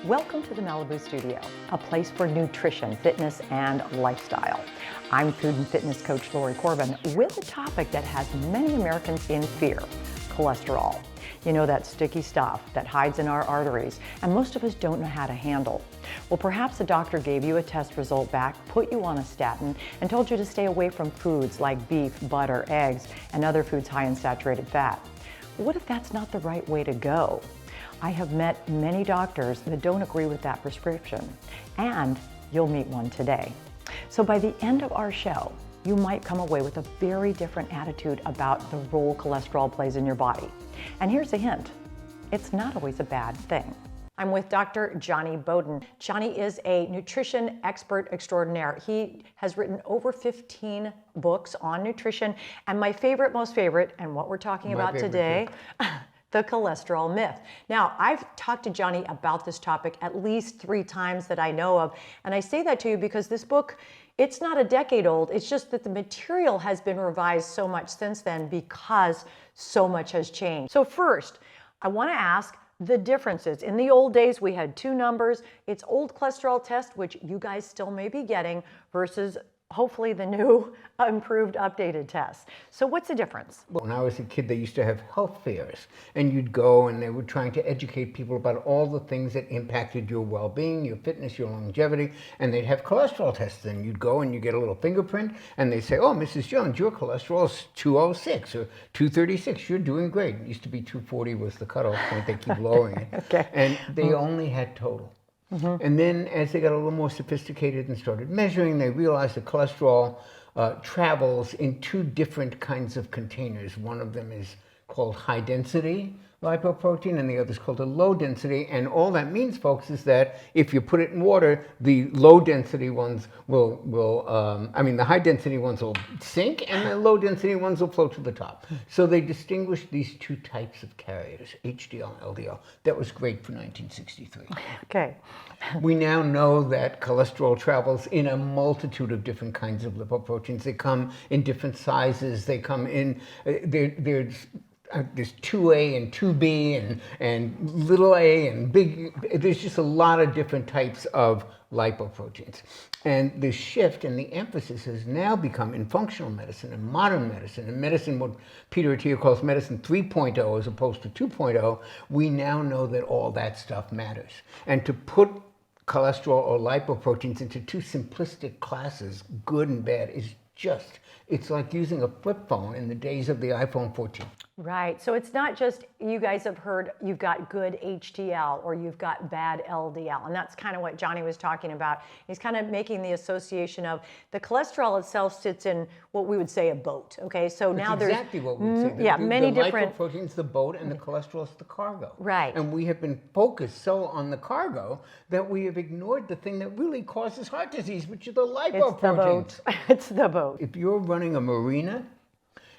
Welcome to the Malibu Studio, a place for nutrition, fitness, and lifestyle. I'm food and fitness coach Lori Corbin with a topic that has many Americans in fear: cholesterol. You know, that sticky stuff that hides in our arteries and most of us don't know how to handle. Well, perhaps a doctor gave you a test result back, put you on a statin, and told you to stay away from foods like beef, butter, eggs, and other foods high in saturated fat. What if that's not the right way to go? I have met many doctors that don't agree with that prescription, and you'll meet one today. So by the end of our show, you might come away with a very different attitude about the role cholesterol plays in your body. And here's a hint: it's not always a bad thing. I'm with Dr. Jonny Bowden. Jonny is a nutrition expert extraordinaire. He has written over 15 books on nutrition, and my favorite, most favorite, and what we're talking about today, the cholesterol myth. Now, I've talked to Jonny about this topic at least 3 times that I know of, and I say that to you because this book, it's not a decade old. It's just that the material has been revised so much since then because so much has changed. So first, I want to ask the differences. In the old days, we had 2 numbers. It's old cholesterol test, which you guys still may be getting, versus hopefully the new, improved, updated tests. So what's the difference? When I was a kid, they used to have health fairs, and you'd go and they were trying to educate people about all the things that impacted your well-being, your fitness, your longevity, and they'd have cholesterol tests. And you'd go and you get a little fingerprint, and they say, "Oh, Mrs. Jones, your cholesterol is 206 or 236. You're doing great." It used to be 240 was the cutoff point. They keep lowering it. Okay. And they only had total. And then as they got a little more sophisticated and started measuring, they realized that cholesterol travels in 2 different kinds of containers. One of them is called high density lipoprotein, and the other is called a low density. And all that means, folks, is that if you put it in water, the low density ones the high density ones will sink, and the low density ones will float to the top. So they distinguished these 2 types of carriers, HDL and LDL. That was great for 1963. Okay. We now know that cholesterol travels in a multitude of different kinds of lipoproteins. They come in different sizes. They come in, there's 2A and 2B and little a and big. There's just a lot of different types of lipoproteins. And the shift and the emphasis has now become in functional medicine and modern medicine, and medicine, what Peter Attia calls medicine 3.0 as opposed to 2.0, we now know that all that stuff matters. And to put cholesterol or lipoproteins into 2 simplistic classes, good and bad, it's like using a flip phone in the days of the iPhone 14. Right. So it's not just, you guys have heard you've got good HDL or you've got bad LDL. And that's kind of what Jonny was talking about. He's kind of making the association of the cholesterol itself sits in what we would say a boat. Okay. So That's now there's exactly what we say. many the different lipoprotein's the boat and the cholesterol's the cargo. Right. And we have been focused so on the cargo that we have ignored the thing that really causes heart disease, which are the lipoproteins. It's the boat. It's the boat. If you're running a marina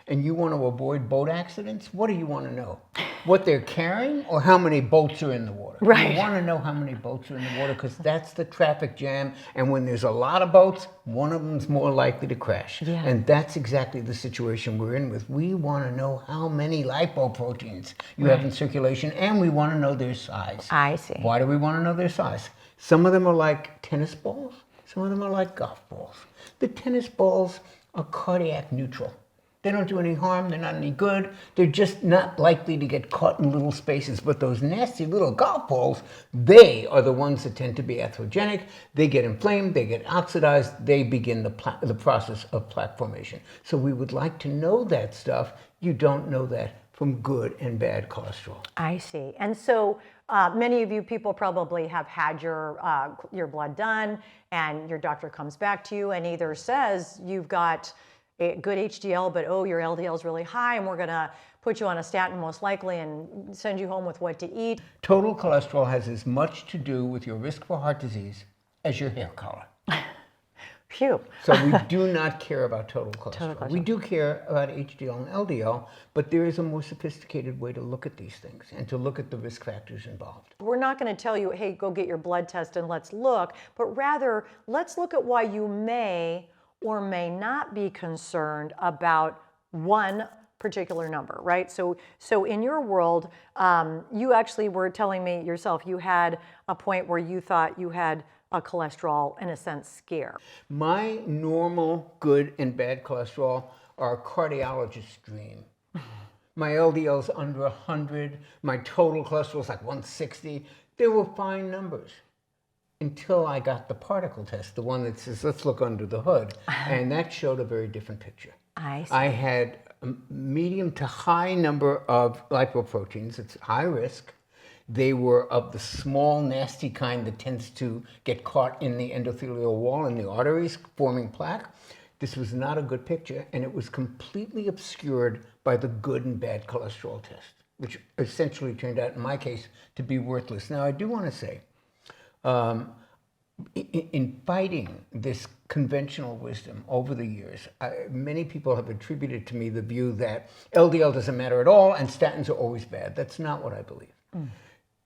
and you want to avoid boat accidents, what do you want to know? What they're carrying or how many boats are in the water? Right. You want to know how many boats are in the water because that's the traffic jam. And when there's a lot of boats, one of them's more likely to crash. Yeah. And that's exactly the situation we're in with. We want to know how many lipoproteins you have in circulation, and we want to know their size. I see. Why do we want to know their size? Some of them are like tennis balls. Some of them are like golf balls. The tennis balls are cardiac neutral. They don't do any harm, they're not any good, they're just not likely to get caught in little spaces. But those nasty little golf balls, they are the ones that tend to be atherogenic, they get inflamed, they get oxidized, they begin the process of plaque formation. So we would like to know that stuff. You don't know that from good and bad cholesterol. I see. And so many of you people probably have had your blood done, and your doctor comes back to you and either says you've got a good HDL, but your LDL is really high, and we're going to put you on a statin most likely and send you home with what to eat. Total cholesterol has as much to do with your risk for heart disease as your hair color. Phew. So we do not care about total cholesterol. We do care about HDL and LDL, but there is a more sophisticated way to look at these things and to look at the risk factors involved. We're not going to tell you, hey, go get your blood test and let's look, but rather let's look at why you may or may not be concerned about one particular number, right? So in your world, you actually were telling me yourself you had a point where you thought you had a cholesterol, in a sense, scare. My normal good and bad cholesterol are a cardiologist's dream. My LDL's under 100. My total cholesterol's like 160. They were fine numbers until I got the particle test, the one that says, let's look under the hood. And that showed a very different picture. I see. I had a medium to high number of lipoproteins. It's high risk. They were of the small, nasty kind that tends to get caught in the endothelial wall and the arteries, forming plaque. This was not a good picture, and it was completely obscured by the good and bad cholesterol test, which essentially turned out, in my case, to be worthless. Now, I do want to say, in fighting this conventional wisdom over the years, many people have attributed to me the view that LDL doesn't matter at all and statins are always bad. That's not what I believe.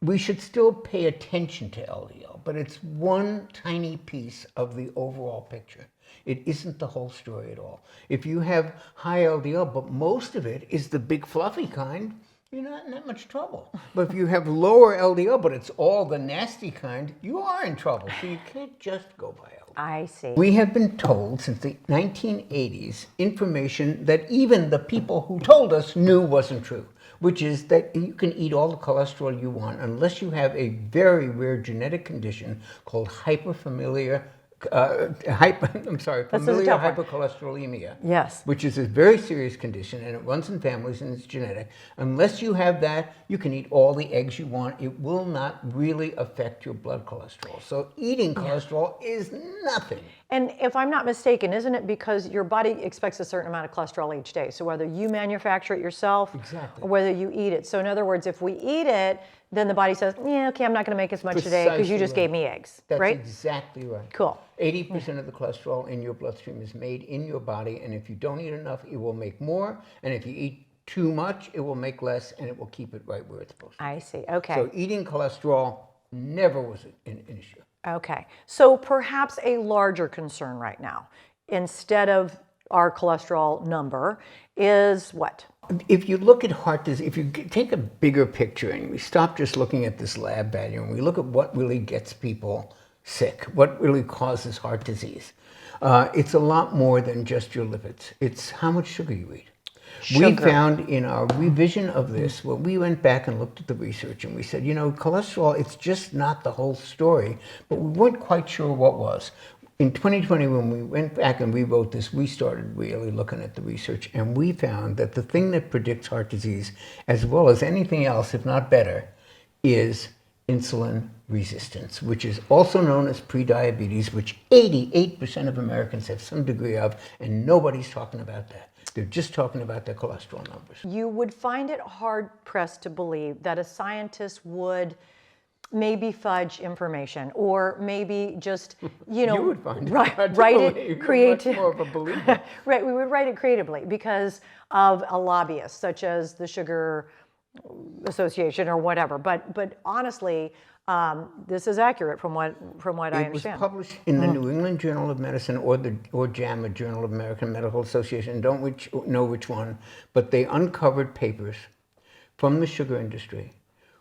We should still pay attention to LDL, but it's one tiny piece of the overall picture. It isn't the whole story at all. If you have high LDL, but most of it is the big fluffy kind, you're not in that much trouble. But if you have lower LDL, but it's all the nasty kind, you are in trouble. So you can't just go by LDL. I see. We have been told since the 1980s information that even the people who told us knew wasn't true, which is that you can eat all the cholesterol you want unless you have a very rare genetic condition called familial hypercholesterolemia. Yes. Which is a very serious condition, and it runs in families and it's genetic. Unless you have that, you can eat all the eggs you want. It will not really affect your blood cholesterol. So eating cholesterol is nothing. And if I'm not mistaken, isn't it because your body expects a certain amount of cholesterol each day? So whether you manufacture it yourself or whether you eat it. So in other words, if we eat it, then the body says, yeah, okay, I'm not going to make as much today because you just gave me eggs, right? That's exactly right. Cool. 80% of the cholesterol in your bloodstream is made in your body, and if you don't eat enough, it will make more, and if you eat too much, it will make less, and it will keep it right where it's supposed to be. I see. Okay. So eating cholesterol never was an issue. Okay. So perhaps a larger concern right now, instead of our cholesterol number, is what? If you look at heart disease, if you take a bigger picture and we stop just looking at this lab value and we look at what really gets people sick, what really causes heart disease, it's a lot more than just your lipids. It's how much sugar you eat. We found in our revision of this, when we went back and looked at the research and we said, you know, cholesterol, it's just not the whole story, but we weren't quite sure what was. In 2020, when we went back and rewrote this, we started really looking at the research, and we found that the thing that predicts heart disease, as well as anything else, if not better, is insulin resistance, which is also known as prediabetes, which 88% of Americans have some degree of, and nobody's talking about that. They're just talking about their cholesterol numbers. You would find it hard-pressed to believe that a scientist would maybe fudge information, or maybe just, you know, you would find it write it creatively. More of a believer. Right, we would write it creatively because of a lobbyist, such as the Sugar Association or whatever. But honestly, this is accurate from what I understand. It was published in the New England Journal of Medicine or JAMA, Journal of American Medical Association. Don't know which one, but they uncovered papers from the sugar industry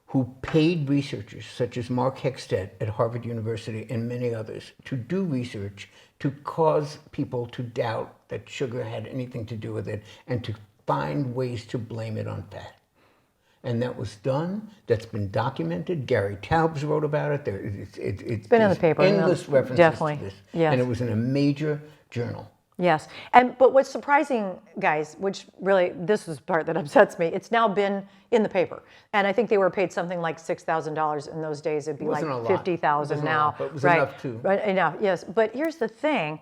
who paid researchers such as Mark Hexted at Harvard University and many others to do research to cause people to doubt that sugar had anything to do with it and to find ways to blame it on fat. And that was done. That's been documented. Gary Taubes wrote about it. It's been in the paper. Endless references to this. Yes. And it was in a major journal. Yes. But what's surprising, guys, which really, this is the part that upsets me, it's now been in the paper. And I think they were paid something like $6,000 in those days. It'd be like $50,000 now. But it was right? Enough too. Right, enough, yes. But here's the thing.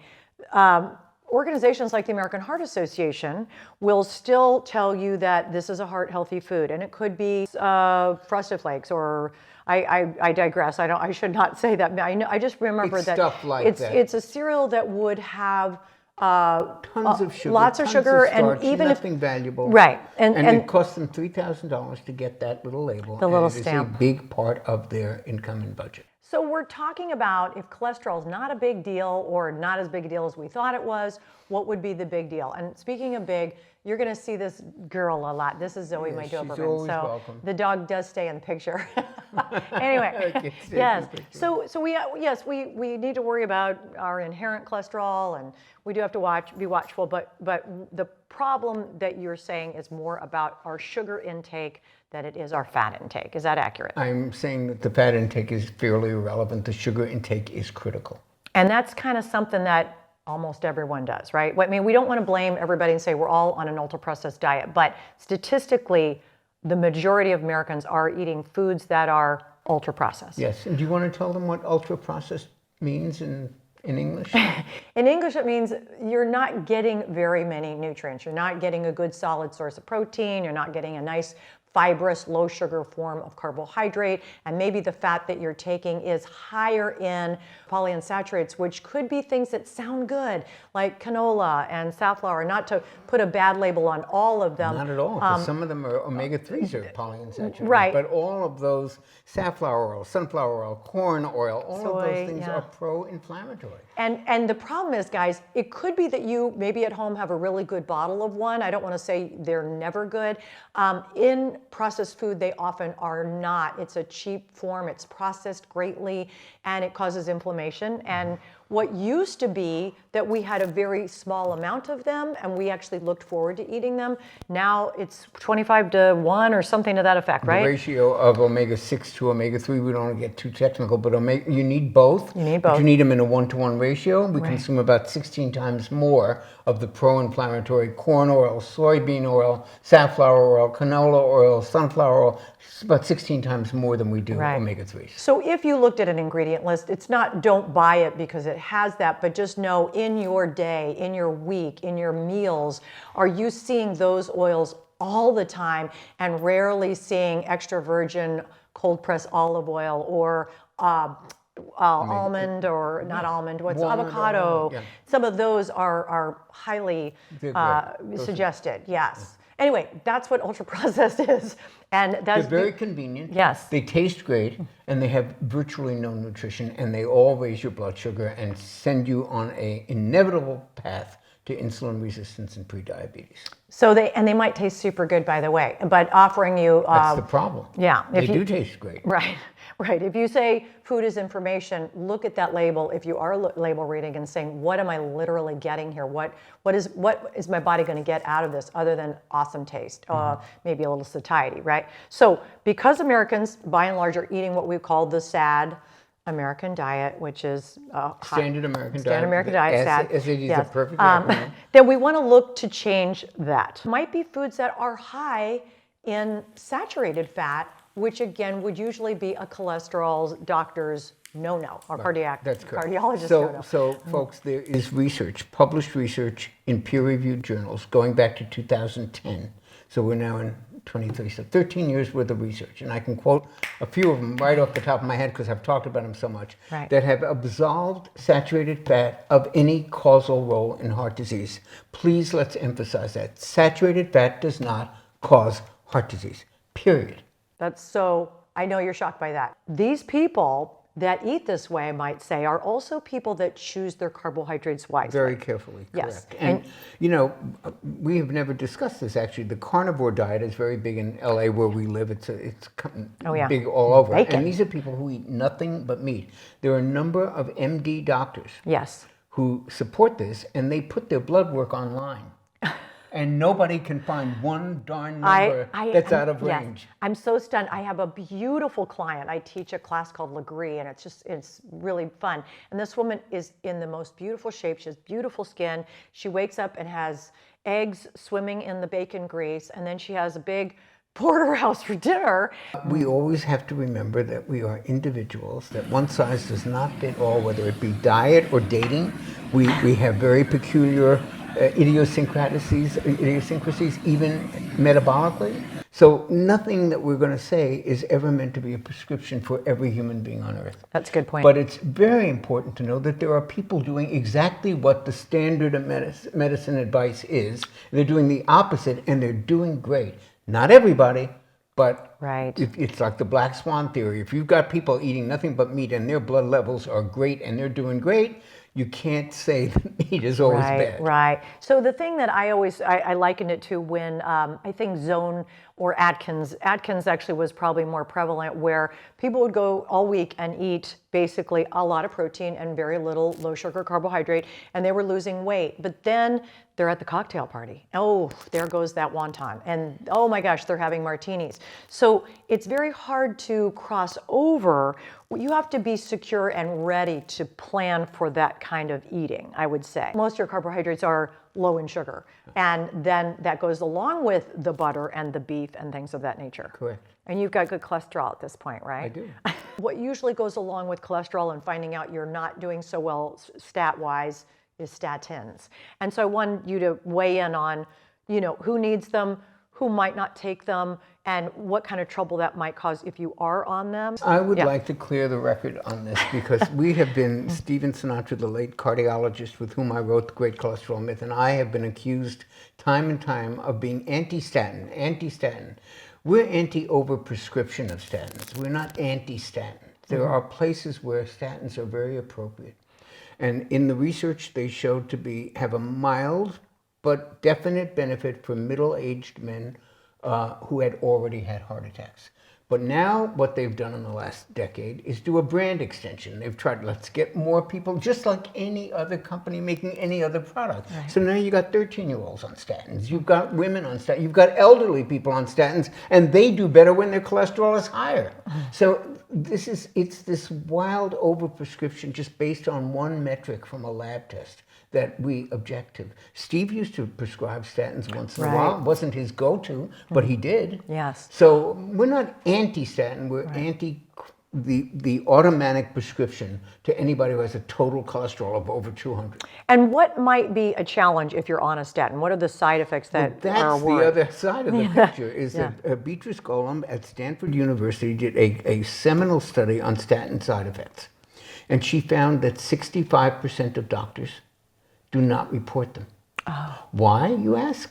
Organizations like the American Heart Association will still tell you that this is a heart-healthy food, and it could be Frosted Flakes, or I digress. I should not say that. I just remember that stuff like it's a cereal that would have tons of sugar, lots of sugar, of starch, and even nothing valuable, right? And it cost them $3,000 to get that little label. The little stamp. stamp. It's a big part of their income and budget. So we're talking about if cholesterol is not a big deal or not as big a deal as we thought it was, what would be the big deal? And speaking of big, you're going to see this girl a lot. This is Zoe, Yes, my she's Doberman. always So welcome. the dog does stay in the picture. Anyway, Okay, stay in yes. the picture. So we need to worry about our inherent cholesterol, and we do have to be watchful. But the problem that you're saying is more about our sugar intake than it is our fat intake. Is that accurate? I'm saying that the fat intake is fairly irrelevant. The sugar intake is critical. And that's kind of something that almost everyone does, right? I mean, we don't want to blame everybody and say we're all on an ultra-processed diet, but statistically, the majority of Americans are eating foods that are ultra-processed. Yes, and do you want to tell them what ultra-processed means in English? In English, it means you're not getting very many nutrients. You're not getting a good solid source of protein. You're not getting a nice fibrous, low sugar form of carbohydrate, and maybe the fat that you're taking is higher in polyunsaturates, which could be things that sound good, like canola and safflower, not to put a bad label on all of them. Not at all, because some of them are omega-3s are polyunsaturated. Right. But all of those, safflower oil, sunflower oil, corn oil, all of those things are pro-inflammatory. And the problem is, guys, it could be that you maybe at home have a really good bottle of one. I don't want to say they're never good. In processed food, they often are not. It's a cheap form. It's processed greatly, and it causes inflammation. And what used to be that we had a very small amount of them, and we actually looked forward to eating them. Now it's 25 to 1 or something to that effect, right? The ratio of omega-6 to omega-3, we don't want to get too technical, but you need both. You need both. But you need them in a 1-to-1 ratio. We consume about 16 times more of the pro-inflammatory corn oil, soybean oil, safflower oil, canola oil, sunflower oil. It's about 16 times more than we do omega-3s. So if you looked at an ingredient list, it's not don't buy it because it has that, but just know in your day, in your week, in your meals, are you seeing those oils all the time and rarely seeing extra virgin cold pressed olive oil or almond or not almond, what's avocado? Yeah. Some of those are highly suggested, yes. Anyway, that's what ultra processed is. And that's They're very convenient. Yes. They taste great, and they have virtually no nutrition, and they all raise your blood sugar and send you on an inevitable path to insulin resistance and prediabetes. So they might taste super good, by the way, but offering you That's the problem. Yeah, They do taste great. Right. If you say food is information, look at that label. If you are label reading and saying, what am I literally getting here? What is my body going to get out of this other than awesome taste? Maybe a little satiety, right? So because Americans, by and large, are eating what we call the SAD American diet, which is Standard American diet, SAD. SAD is a perfect acronym. Then we want to look to change that. Might be foods that are high in saturated fat, which again would usually be a cholesterol doctor's no-no, or cardiologist no-no. So folks, there is research, published research in peer-reviewed journals going back to 2010. So we're now in 23, so 13 years worth of research. And I can quote a few of them right off the top of my head because I've talked about them so much, that have absolved saturated fat of any causal role in heart disease. Please, let's emphasize that. Saturated fat does not cause heart disease, period. That's so, I know you're shocked by that. These people that eat this way, I might say, are also people that choose their carbohydrates wisely. Very carefully, correct. Yes. And, you know, we have never discussed this, actually. The carnivore diet is very big in LA where we live. It's big all over. Bacon. And these are people who eat nothing but meat. There are a number of MD doctors who support this, and they put their blood work online. And nobody can find one darn number that's out of range. I'm so stunned. I have a beautiful client. I teach a class called Legree, and it's really fun. And this woman is in the most beautiful shape. She has beautiful skin. She wakes up and has eggs swimming in the bacon grease, and then she has a big porterhouse for dinner. We always have to remember that we are individuals, that one size does not fit all, whether it be diet or dating. We have very peculiar idiosyncrasies, even metabolically. So nothing that we're going to say is ever meant to be a prescription for every human being on earth. That's a good point. But it's very important to know that there are people doing exactly what the standard of medicine advice is. They're doing the opposite, and they're doing great. Not everybody, But Right. it's like the black swan theory. If you've got people eating nothing but meat and their blood levels are great and they're doing great, you can't say that meat is always bad. Right. So the thing that I likened it to when I think Zone or Atkins actually was probably more prevalent, where people would go all week and eat basically a lot of protein and very little low sugar carbohydrate, and they were losing weight. But then they're at the cocktail party. Oh, there goes that wonton. And oh my gosh, they're having martinis. So it's very hard to cross over. You have to be secure and ready to plan for that kind of eating, I would say. Most of your carbohydrates are low in sugar. And then that goes along with the butter and the beef and things of that nature. Correct. And you've got good cholesterol at this point, right? I do. What usually goes along with cholesterol and finding out you're not doing so well stat-wise is statins. And so I want you to weigh in on, who needs them, who might not take them, and what kind of trouble that might cause if you are on them. I would like to clear the record on this because we have been, Stephen Sinatra, the late cardiologist with whom I wrote The Great Cholesterol Myth, and I have been accused time and time of being anti-statin. We're anti-overprescription of statins. We're not anti-statin. There are places where statins are very appropriate. And in the research, they showed to have a mild but definite benefit for middle-aged men who had already had heart attacks. But now what they've done in the last decade is do a brand extension. They've tried, let's get more people, just like any other company making any other product. Right. So now you got 13-year-olds on statins. You've got women on statins. You've got elderly people on statins, and they do better when their cholesterol is higher. So it's this wild overprescription just based on one metric from a lab test that we object to. Steve used to prescribe statins once in a while. It wasn't his go-to, but he did. Yes. So we're not anti-statin, we're anti the automatic prescription to anybody who has a total cholesterol of over 200. And what might be a challenge if you're on a statin? What are the side effects that are That's the other side of the picture, is that Beatrice Golomb at Stanford University did a seminal study on statin side effects. And she found that 65% of doctors do not report them. Oh. Why, you ask?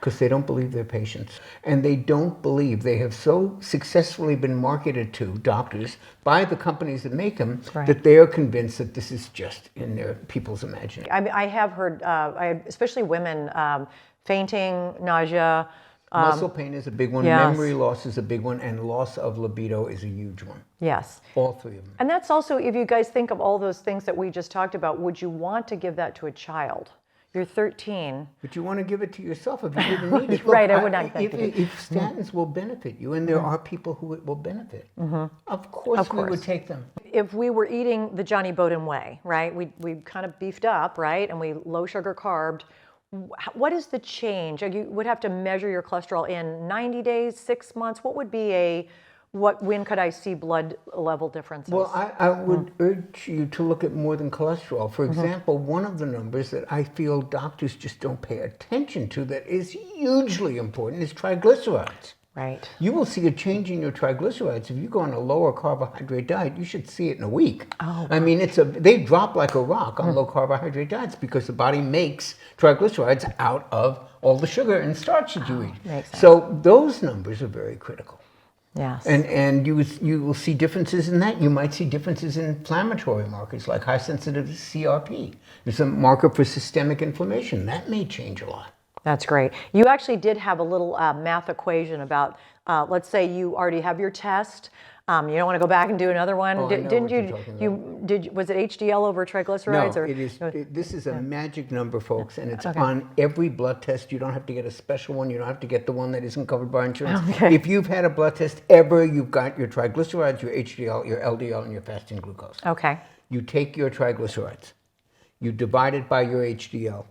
Because they don't believe their patients. And they don't believe, they have so successfully been marketed to doctors by the companies that make them, that they are convinced that this is just in their people's imagination. I have heard, especially women, fainting, nausea. Muscle pain is a big one, memory loss is a big one, and loss of libido is a huge one. Yes. All three of them. And that's also, if you guys think of all those things that we just talked about, would you want to give that to a child? You're 13. But you want to give it to yourself if you didn't need it. Right, I would not think if statins will benefit you, and there are people who it will benefit, of course we would take them. If we were eating the Jonny Bowden way, right, we kind of beefed up, right, and we low sugar carbed, what is the change? You would have to measure your cholesterol in 90 days, 6 months. What would be when could I see blood level differences? Well, I would urge you to look at more than cholesterol. For example, one of the numbers that I feel doctors just don't pay attention to that is hugely important is triglycerides. Right. You will see a change in your triglycerides. If you go on a lower carbohydrate diet, you should see it in a week. Oh. I mean, they drop like a rock on low carbohydrate diets because the body makes triglycerides out of all the sugar and starch that you eat. Makes sense. So those numbers are very critical. Yes. And you will see differences in that. You might see differences in inflammatory markers like high sensitivity CRP. There's a marker for systemic inflammation. That may change a lot. That's great. You actually did have a little math equation about, let's say you already have your test. You don't want to go back and do another one. Oh, Didn't you? Was it HDL over triglycerides? No, or? it is. This is a magic number, folks, and it's on every blood test. You don't have to get a special one. You don't have to get the one that isn't covered by insurance. Okay. If you've had a blood test ever, you've got your triglycerides, your HDL, your LDL, and your fasting glucose. Okay. You take your triglycerides. You divide it by your HDL.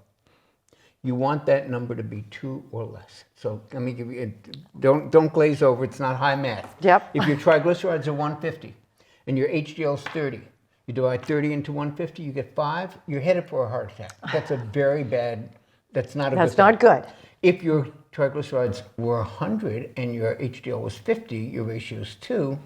You want that number to be 2 or less. So let me give you, don't glaze over, it's not high math. Yep. If your triglycerides are 150 and your HDL is 30, you divide 30 into 150, you get 5, you're headed for a heart attack. That's a very bad, that's not a good thing. That's not good. If your triglycerides were 100 and your HDL was 50, your ratio is 2,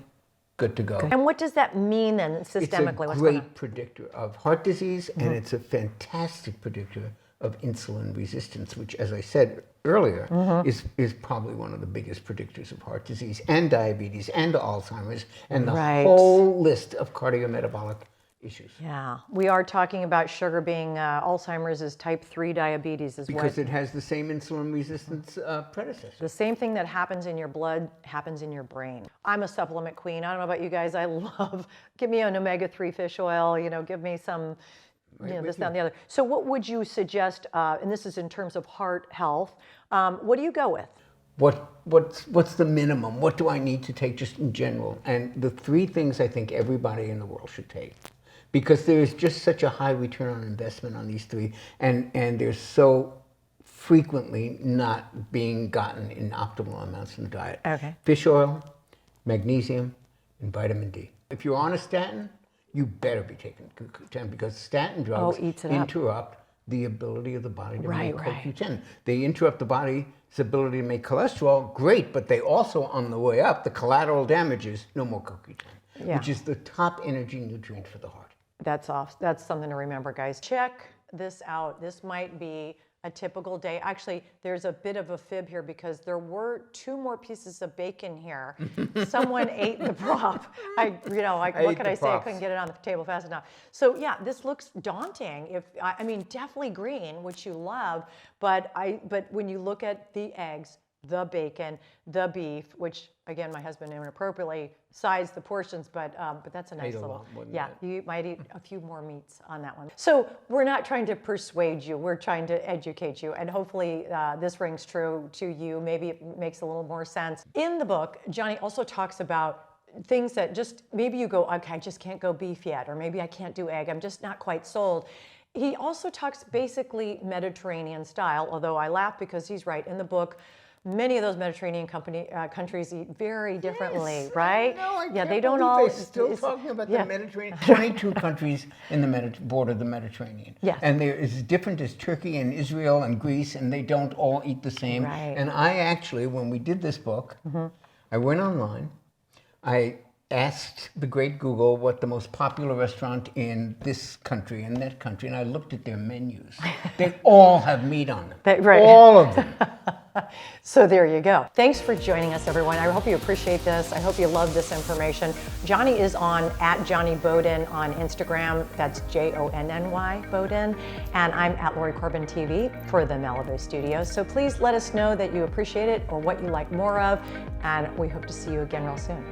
good to go. And what does that mean then systemically? It's a great predictor of heart disease, and it's a fantastic predictor of insulin resistance, which, as I said earlier, is probably one of the biggest predictors of heart disease and diabetes and Alzheimer's and the whole list of cardiometabolic issues. Yeah, we are talking about sugar being Alzheimer's is type 3 diabetes because it has the same insulin resistance predecessor. The same thing that happens in your blood happens in your brain. I'm a supplement queen. I don't know about you guys. I love, give me an omega-3 fish oil, give me some, this, that, and the other. So what would you suggest, and this is in terms of heart health, what do you go with? What's the minimum? What do I need to take just in general? And the 3 things I think everybody in the world should take, because there is just such a high return on investment on these 3, and they're so frequently not being gotten in optimal amounts in the diet. Okay. Fish oil, magnesium, and vitamin D. If you're on a statin, you better be taking CoQ10, because statin drugs interrupt the ability of the body to make CoQ10. They interrupt the body's ability to make cholesterol, great, but they also, on the way up, the collateral damage is no more CoQ10, which is the top energy nutrient for the heart. That's something to remember, guys. Check this out. This might be a typical day. Actually, there's a bit of a fib here because there were 2 more pieces of bacon here. Someone ate the prop. What could I say? I couldn't get it on the table fast enough. So yeah, this looks daunting. I mean, definitely green, which you love, but when you look at the eggs, the bacon, the beef, which again, my husband inappropriately sized the portions, but that's a nice little, you might eat a few more meats on that one. So we're not trying to persuade you, we're trying to educate you, and hopefully this rings true to you. Maybe it makes a little more sense. In the book, Jonny also talks about things that just, maybe you go, okay, I just can't go beef yet, or maybe I can't do egg, I'm just not quite sold. He also talks basically Mediterranean style, although I laugh because he's right. In the book, many of those Mediterranean countries eat very differently, right? They don't all. They're still talking about the Mediterranean. 22 countries in the border of the Mediterranean. Yes. And they're as different as Turkey and Israel and Greece, and they don't all eat the same. Right. And I actually, when we did this book, I went online. I asked the great Google what the most popular restaurant in this country and that country, and I looked at their menus. They all have meat on them. All of them. So there you go. Thanks for joining us, everyone. I hope you appreciate this. I hope you love this information. Jonny is on @JonnyBowden on Instagram. That's Jonny Bowden. And I'm @LoriCorbinTV for the Malibu Studios. So please let us know that you appreciate it or what you like more of. And we hope to see you again real soon.